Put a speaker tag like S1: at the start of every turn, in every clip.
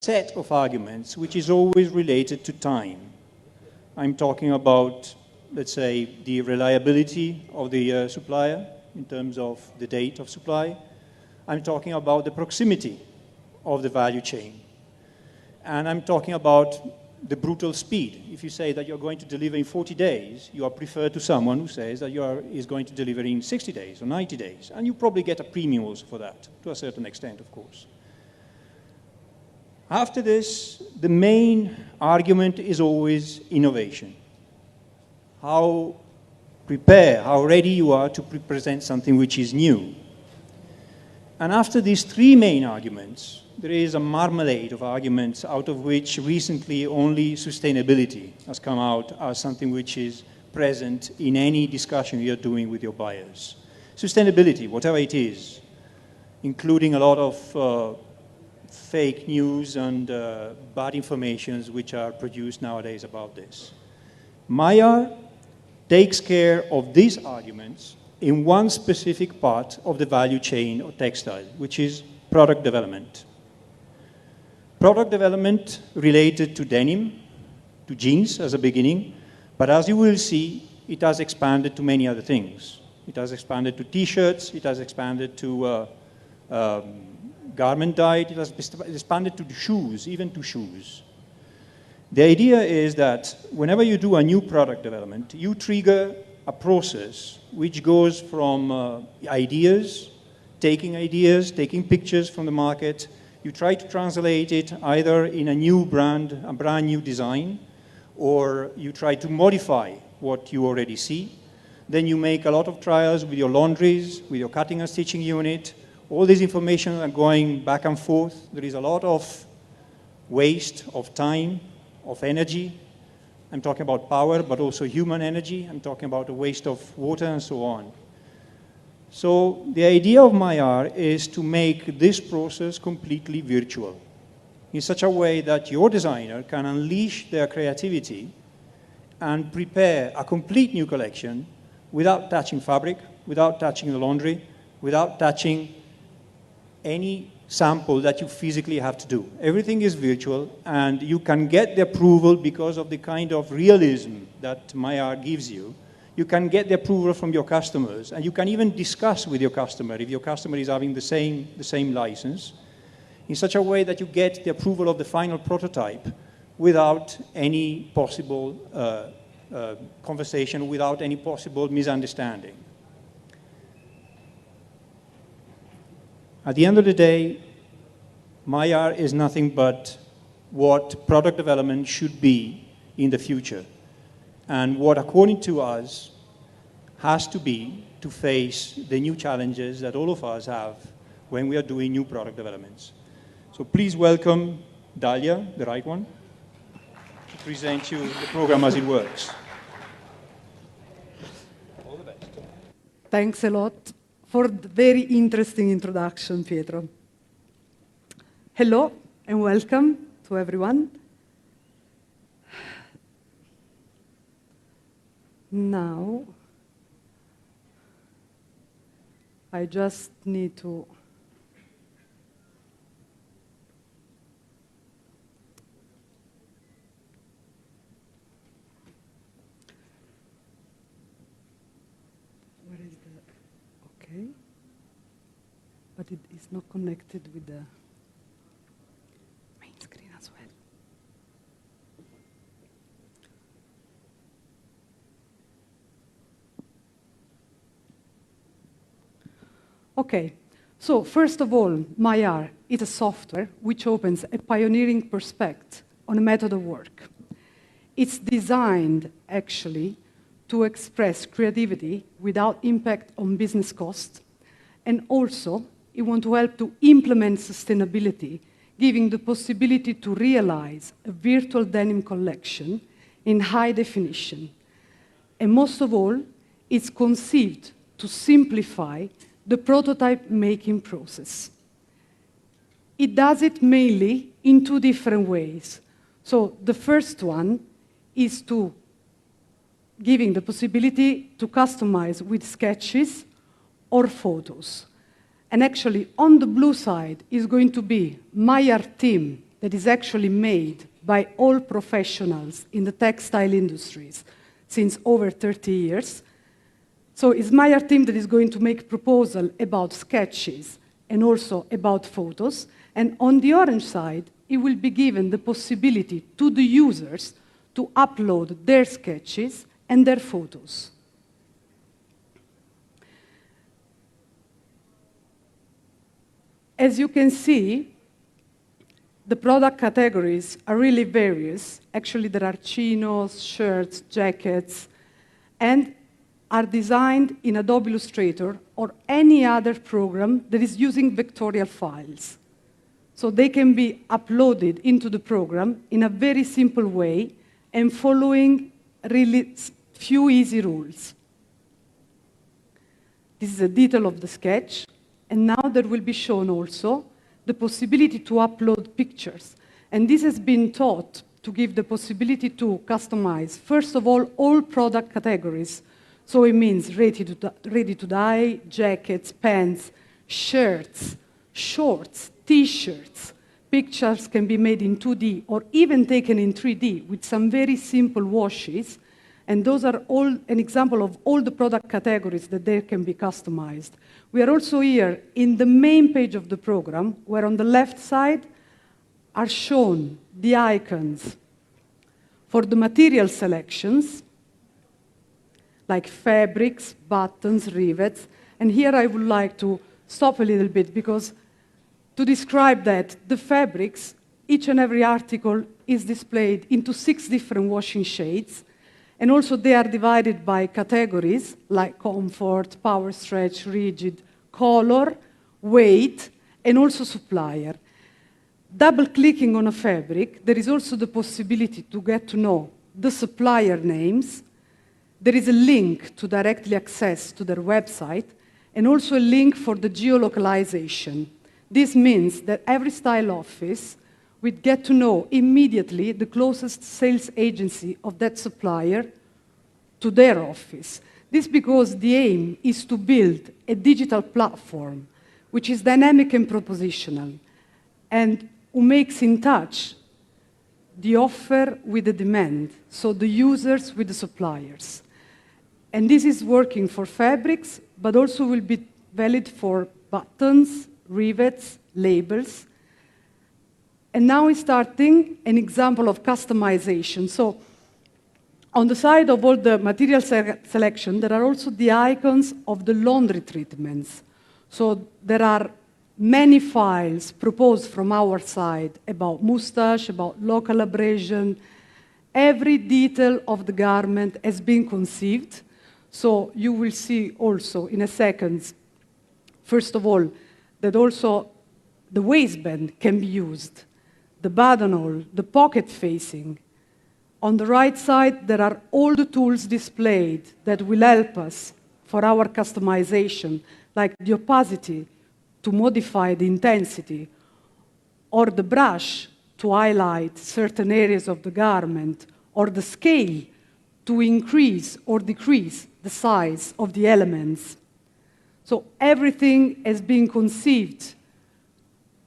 S1: set of arguments which is always related to time. I'm talking about, let's say, the reliability of the supplier in terms of the date of supply. I'm talking about the proximity of the value chain. And I'm talking about the brutal speed. If you say that you're going to deliver in 40 days, you are preferred to someone who says that is going to deliver in 60 days or 90 days. And you probably get a premium also for that, to a certain extent, of course. After this, the main argument is always innovation. How ready you are to present something which is new. And after these three main arguments, there is a marmalade of arguments out of which recently only sustainability has come out as something which is present in any discussion you're doing with your buyers. Sustainability, whatever it is, including a lot of fake news and bad informations which are produced nowadays about this. Maillard takes care of these arguments in one specific part of the value chain of textile, which is product development. Product development related to denim, to jeans as a beginning, but as you will see, it has expanded to many other things. It has expanded to t-shirts, it has expanded to garment dye, it has expanded to shoes, even to shoes. The idea is that whenever you do a new product development, you trigger a process which goes from ideas, taking pictures from the market. You try to translate it either in a new brand, a brand new design, or you try to modify what you already see. Then you make a lot of trials with your laundries, with your cutting and stitching unit. All this information are going back and forth. There is a lot of waste of time, of energy. I'm talking about power, but also human energy. I'm talking about the waste of water and so on. So the idea of Maillard is to make this process completely virtual in such a way that your designer can unleash their creativity and prepare a complete new collection without touching fabric, without touching the laundry, without touching any sample that you physically have to do. Everything is virtual, and you can get the approval because of the kind of realism that Maillard gives you. You can get the approval from your customers, and you can even discuss with your customer if your customer is having the same license, in such a way that you get the approval of the final prototype without any possible conversation, without any possible misunderstanding. At the end of the day, Maillard is nothing but what product development should be in the future, and what, according to us, has to be to face the new challenges that all of us have when we are doing new product developments. So please welcome Dalia, the right one, to present you the program as it works. All the best.
S2: Thanks a lot for the very interesting introduction, Pietro. Hello and welcome to everyone. Now, I just need to where is the okay, but it is not connected with the main screen as well. Okay, so first of all, Maillard is a software which opens a pioneering perspective on a method of work. It's designed, actually, to express creativity without impact on business costs, and also it wants to help to implement sustainability, giving the possibility to realize a virtual denim collection in high definition. And most of all, it's conceived to simplify the prototype making process. It does it mainly in two different ways. So the first one is to giving the possibility to customize with sketches or photos. And actually, on the blue side is going to be Maillard team that is actually made by all professionals in the textile industries since over 30 years. So it's my art team that is going to make a proposal about sketches and also about photos. And on the orange side, it will be given the possibility to the users to upload their sketches and their photos. As you can see, the product categories are really various. Actually, there are chinos, shirts, jackets, and are designed in Adobe Illustrator or any other program that is using vectorial files. So they can be uploaded into the program in a very simple way and following really few easy rules. This is a detail of the sketch, and now there will be shown also the possibility to upload pictures. And this has been taught to give the possibility to customize, first of all product categories. So it means ready to dye, jackets, pants, shirts, shorts, T-shirts. Pictures can be made in 2D or even taken in 3D with some very simple washes. And those are all an example of all the product categories that they can be customized. We are also here in the main page of the program, where on the left side are shown the icons for the material selections, like fabrics, buttons, rivets. And here I would like to stop a little bit because to describe that, the fabrics, each and every article is displayed into 6 different washing shades. And also they are divided by categories like comfort, power stretch, rigid, color, weight, and also supplier. Double-clicking on a fabric, there is also the possibility to get to know the supplier names. There is a link to directly access to their website, and also a link for the geolocalization. This means that every style office would get to know immediately the closest sales agency of that supplier to their office. This because the aim is to build a digital platform which is dynamic and propositional and who makes in touch the offer with the demand, so the users with the suppliers. And this is working for fabrics, but also will be valid for buttons, rivets, labels. And now we're starting an example of customization. So on the side of all the material selection, there are also the icons of the laundry treatments. So there are many files proposed from our side about moustache, about local abrasion. Every detail of the garment has been conceived. So you will see also in a second, first of all, that also the waistband can be used, the buttonhole, the pocket facing. On the right side, there are all the tools displayed that will help us for our customization, like the opacity to modify the intensity, or the brush to highlight certain areas of the garment, or the scale to increase or decrease the size of the elements. So everything has been conceived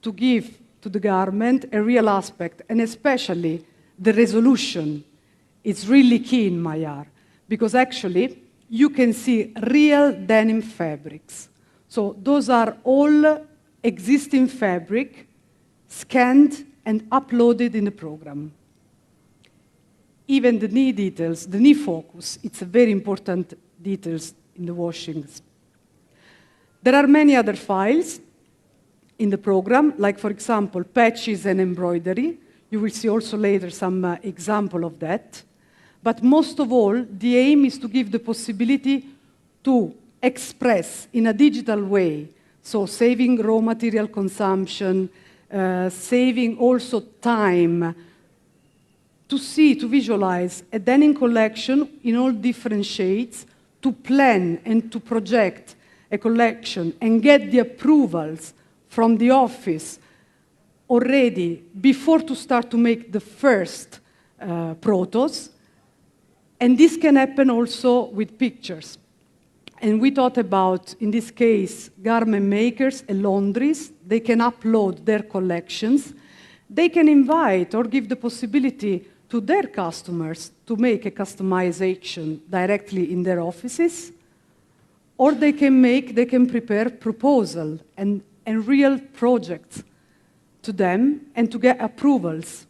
S2: to give to the garment a real aspect, and especially the resolution. It's really key in my art, because actually you can see real denim fabrics. So those are all existing fabric, scanned and uploaded in the program. Even the knee details, the knee focus, it's a very important details in the washings. There are many other files in the program, like, for example, patches and embroidery. You will see also later some example of that. But most of all, the aim is to give the possibility to express in a digital way, so saving raw material consumption, saving also time, to see, to visualize a denim collection in all different shades, to plan and to project a collection and get the approvals from the office already before to start to make the first protos. And this can happen also with pictures. And we thought about, in this case, garment makers and laundries. They can upload their collections. they can invite or give the possibility to their customers to make a customization directly in their offices, or they can prepare proposal and real projects to them and to get approvals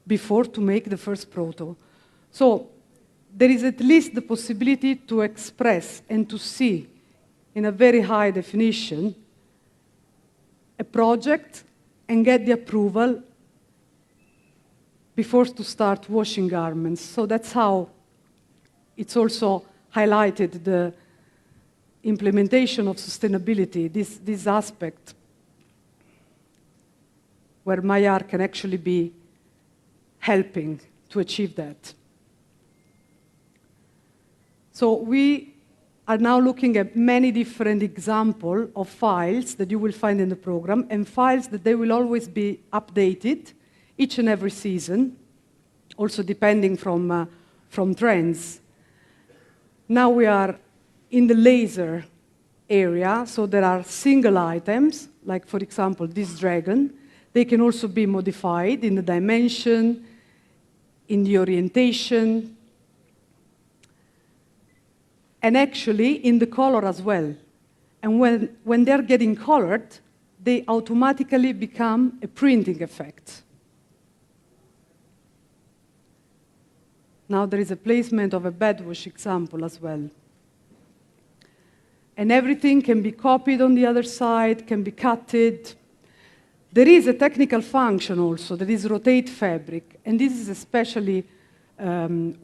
S2: before to make the first proto. So there is at least the possibility to express and to see in a very high definition a project and get the approval before to start washing garments. So that's how it's also highlighted the implementation of sustainability, this aspect where MyR can actually be helping to achieve that. So we are now looking at many different examples of files that you will find in the program, and files that they will always be updated each and every season, also depending from trends. Now we are in the laser area, so there are single items, like for example this dragon. They can also be modified in the dimension, in the orientation, and actually in the color as well. And when they're getting colored, they automatically become a printing effect. Now there is a placement of a bed wash example as well. And everything can be copied on the other side, can be cutted. There is a technical function also that is rotate fabric, and this is especially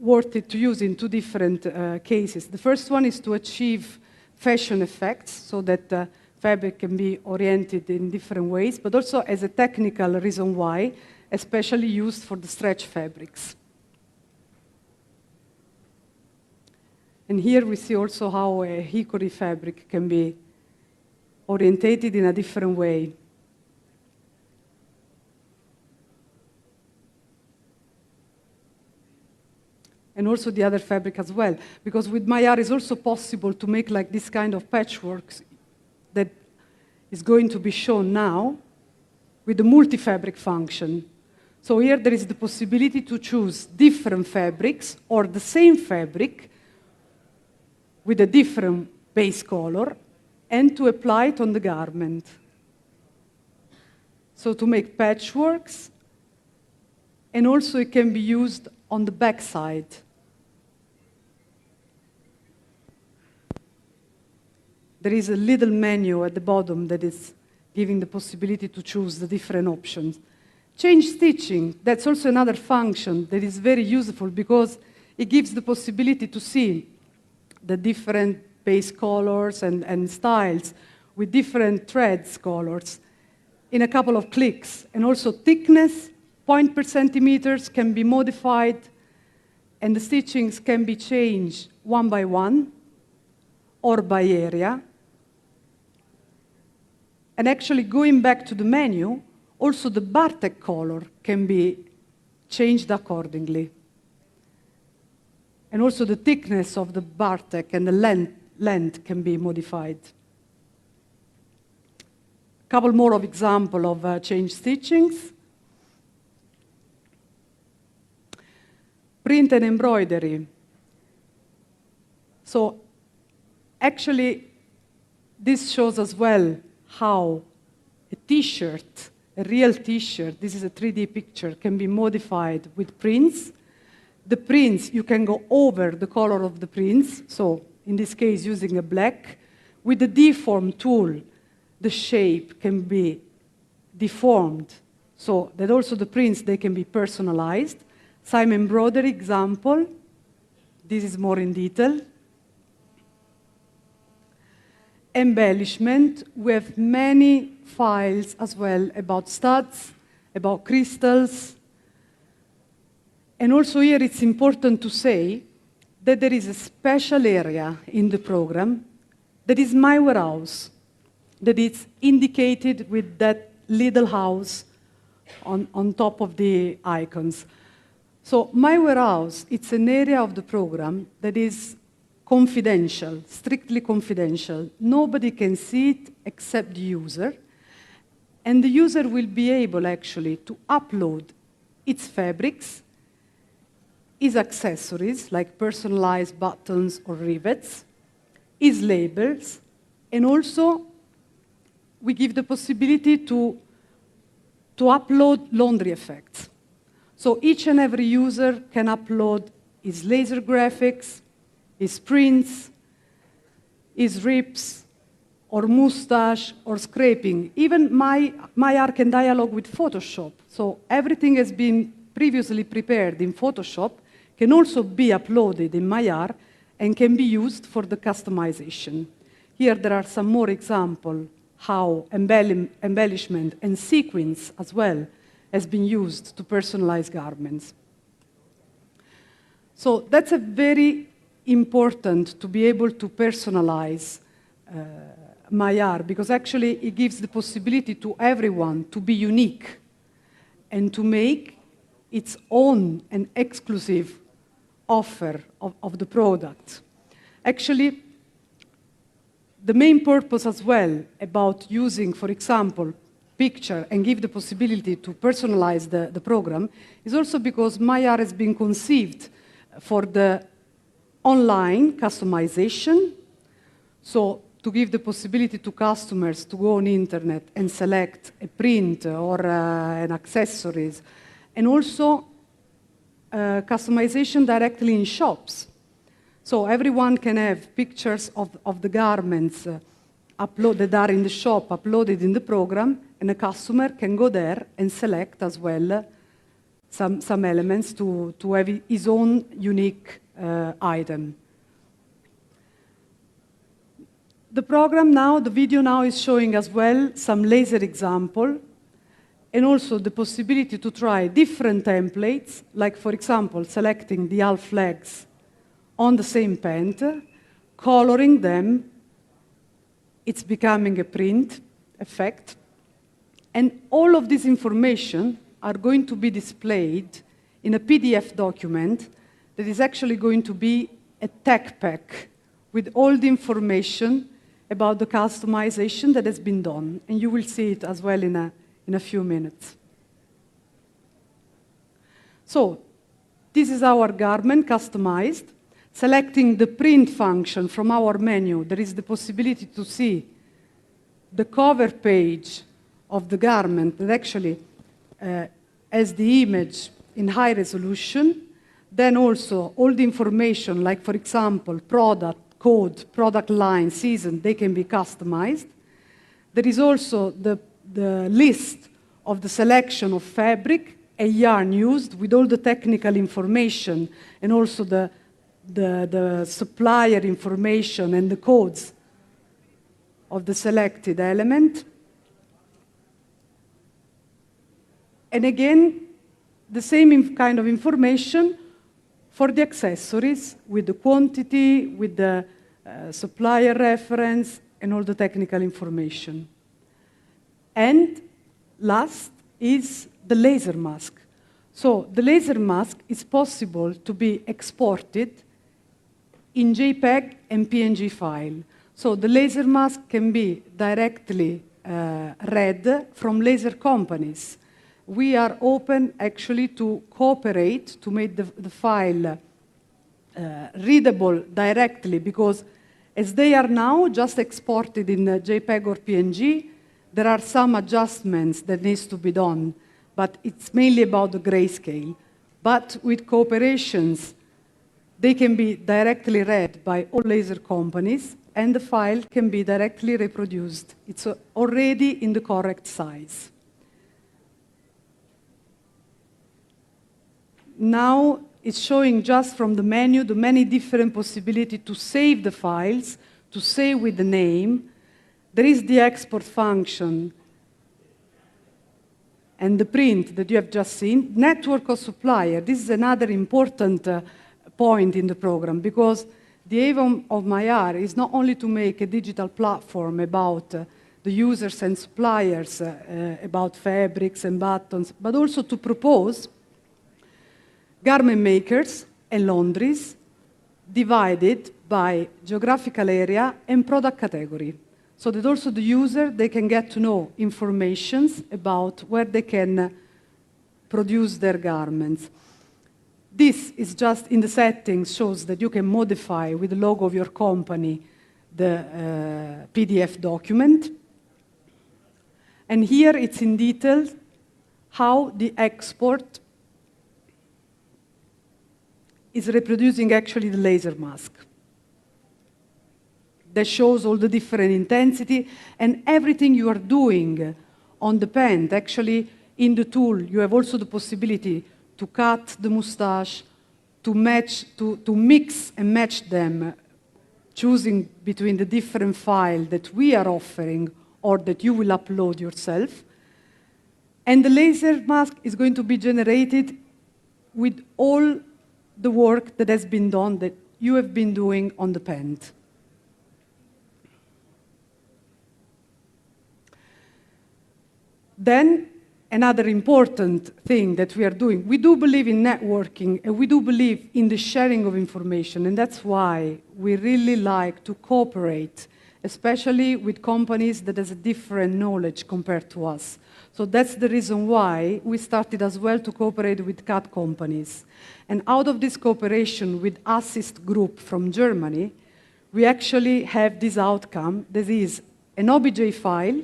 S2: worth it to use in two different cases. The first one is to achieve fashion effects, so that fabric can be oriented in different ways, but also as a technical reason why, especially used for the stretch fabrics. And here we see also how a hickory fabric can be orientated in a different way. And also the other fabric as well, because with MyR it's also possible to make like this kind of patchworks that is going to be shown now with the multi-fabric function. So here there is the possibility to choose different fabrics or the same fabric with a different base color and to apply it on the garment. So to make patchworks, and also it can be used on the back side. There is a little menu at the bottom that is giving the possibility to choose the different options. Change stitching, that's also another function that is very useful because it gives the possibility to see the different base colors and styles with different threads colors in a couple of clicks. And also thickness, point per centimeters can be modified, and the stitchings can be changed one by one or by area. And actually going back to the menu, also the Bartek color can be changed accordingly. And also the thickness of the Bartek and the length can be modified. A couple more of examples of change stitchings. Print and embroidery. So actually, this shows as well how a T-shirt, a real T-shirt, this is a 3D picture, can be modified with prints. The prints, you can go over the color of the prints, so in this case using a black. With the deform tool, the shape can be deformed, so that also the prints, they can be personalized. Some embroidery example, this is more in detail. Embellishment, we have many files as well about studs, about crystals. And also here it's important to say that there is a special area in the program that is My Warehouse, that is indicated with that little house on top of the icons. So My Warehouse, it's an area of the program that is confidential, strictly confidential. Nobody can see it except the user. And the user will be able actually to upload its fabrics, its accessories, like personalized buttons or rivets, its labels, and also we give the possibility to upload laundry effects. So each and every user can upload his laser graphics, his prints, his rips, or mustache, or scraping. Even my arc and dialogue with Photoshop. So everything has been previously prepared in Photoshop, can also be uploaded in MyAR, and can be used for the customization. Here there are some more examples how embellishment and sequins as well has been used to personalize garments. So that's a very important to be able to personalize MyAR, because actually it gives the possibility to everyone to be unique and to make its own and exclusive offer of the product. Actually, the main purpose as well about using, for example, picture and give the possibility to personalize the program is also because MyAR has been conceived for the online customization, so to give the possibility to customers to go on the internet and select a print or an accessories, and also customization directly in shops. So everyone can have pictures of the garments that are in the shop, uploaded in the program, and a customer can go there and select as well some elements to have his own unique item. The program now, the video now is showing as well some laser example, and also the possibility to try different templates, like for example, selecting the half legs on the same pant, coloring them, it's becoming a print effect, and all of this information are going to be displayed in a PDF document that is actually going to be a tech pack with all the information about the customization that has been done, and you will see it as well in a few minutes. So, this is our garment customized. Selecting the print function from our menu, there is the possibility to see the cover page of the garment that actually has the image in high resolution. Then also all the information, like for example, product, code, product line, season, they can be customized. There is also the list of the selection of fabric and yarn used with all the technical information, and also the supplier information and the codes of the selected element. And again, the same kind of information for the accessories, with the quantity, with the supplier reference, and all the technical information. And last is the laser mask. So the laser mask is possible to be exported in JPEG and PNG file. So the laser mask can be directly read from laser companies. We are open actually to cooperate to make the file readable directly, because as they are now just exported in JPEG or PNG, there are some adjustments that needs to be done, but it's mainly about the grayscale. But with cooperations, they can be directly read by all laser companies, and the file can be directly reproduced. It's already in the correct size. Now it's showing just from the menu the many different possibilities to save the files, to save with the name. There is the export function and the print that you have just seen. Network of supplier, this is another important point in the program, because the aim of MyAR is not only to make a digital platform about the users and suppliers, about fabrics and buttons, but also to propose garment makers and laundries divided by geographical area and product category. so that also the user, they can get to know informations about where they can produce their garments. This is just in the settings, shows that you can modify with the logo of your company the PDF document. And here it's in detail how the export is reproducing actually the laser mask. That shows all the different intensity and everything you are doing on the pen. Actually, in the tool, you have also the possibility to cut the mustache, to match, to mix and match them, choosing between the different files that we are offering or that you will upload yourself. And the laser mask is going to be generated with all the work that has been done, that you have been doing on the pen. Then, another important thing that we are doing, we do believe in networking and we do believe in the sharing of information, and that's why we really like to cooperate, especially with companies that has a different knowledge compared to us. So that's the reason why we started as well to cooperate with CAD companies. And out of this cooperation with Assist Group from Germany, we actually have this outcome. This is an OBJ file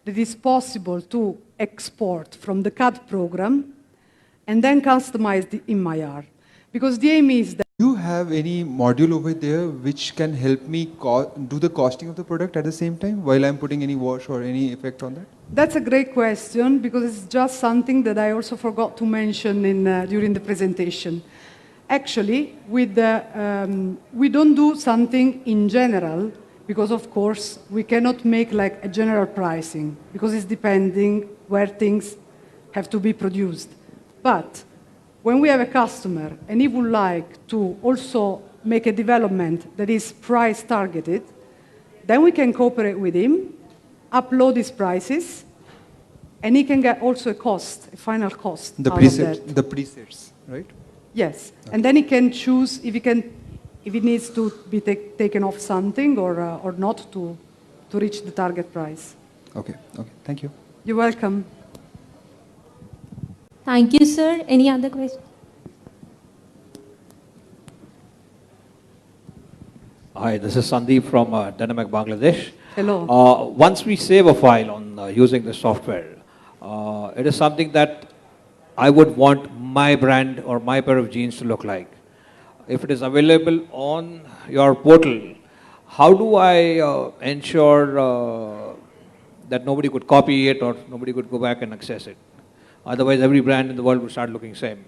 S2: that is possible to export from the CAD program and then customize it in MyR. Because the aim is that...
S3: Do you have any module over there which can help me do the costing of the product at the same time while I'm putting any wash or any effect on that?
S2: That's a great question, because it's just something that I also forgot to mention during the presentation. Actually, we don't do something in general, because of course we cannot make like a general pricing, because it's depending where things have to be produced. But when we have a customer and he would like to also make a development that is price targeted, then we can cooperate with him, upload his prices, and he can get also a cost, a final cost out of that.
S3: The presets, right?
S2: Yes, okay. And then he can choose if it needs to be taken off something or not to reach the target price.
S3: Okay, thank you.
S2: You're welcome.
S4: Thank you, sir. Any other questions?
S5: Hi, this is Sandeep from Dynamic Bangladesh.
S2: Hello.
S5: Once we save a file on using the software, it is something that I would want my brand or my pair of jeans to look like. If it is available on your portal, how do I ensure that nobody could copy it or nobody could go back and access it? Otherwise, every brand in the world will start looking same.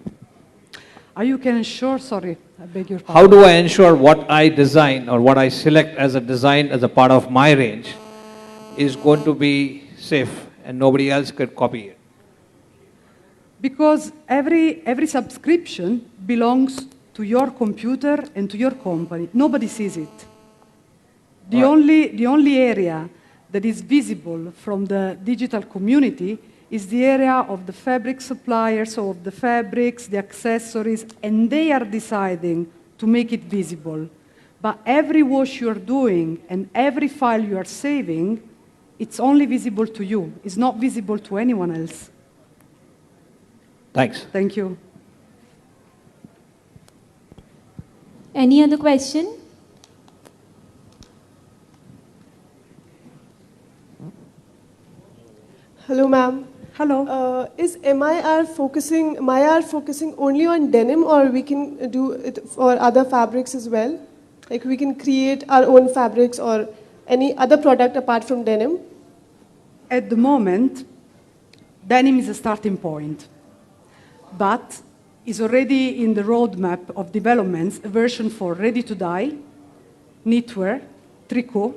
S2: You can ensure, sorry, I beg your pardon.
S5: How do I ensure what I design or what I select as a design as a part of my range is going to be safe and nobody else could copy it?
S2: Because every subscription belongs to your computer and to your company. Nobody sees it. The only area that is visible from the digital community is the area of the fabric suppliers, so of the fabrics, the accessories, and they are deciding to make it visible. But every wash you're doing and every file you are saving, it's only visible to you. It's not visible to anyone else.
S5: Thanks.
S2: Thank you.
S4: Any other question?
S6: Hello, ma'am.
S2: Hello.
S6: Is MyR focusing only on denim, or we can do it for other fabrics as well? Like we can create our own fabrics or any other product apart from denim?
S2: At the moment, denim is a starting point, but is already in the roadmap of developments a version for ready-to-dye, knitwear, tricot,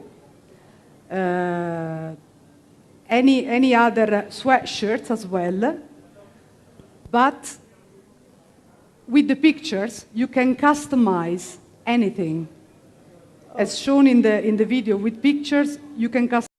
S2: any other sweatshirts as well. But with the pictures, you can customize anything. As shown in the video, with pictures, you can customize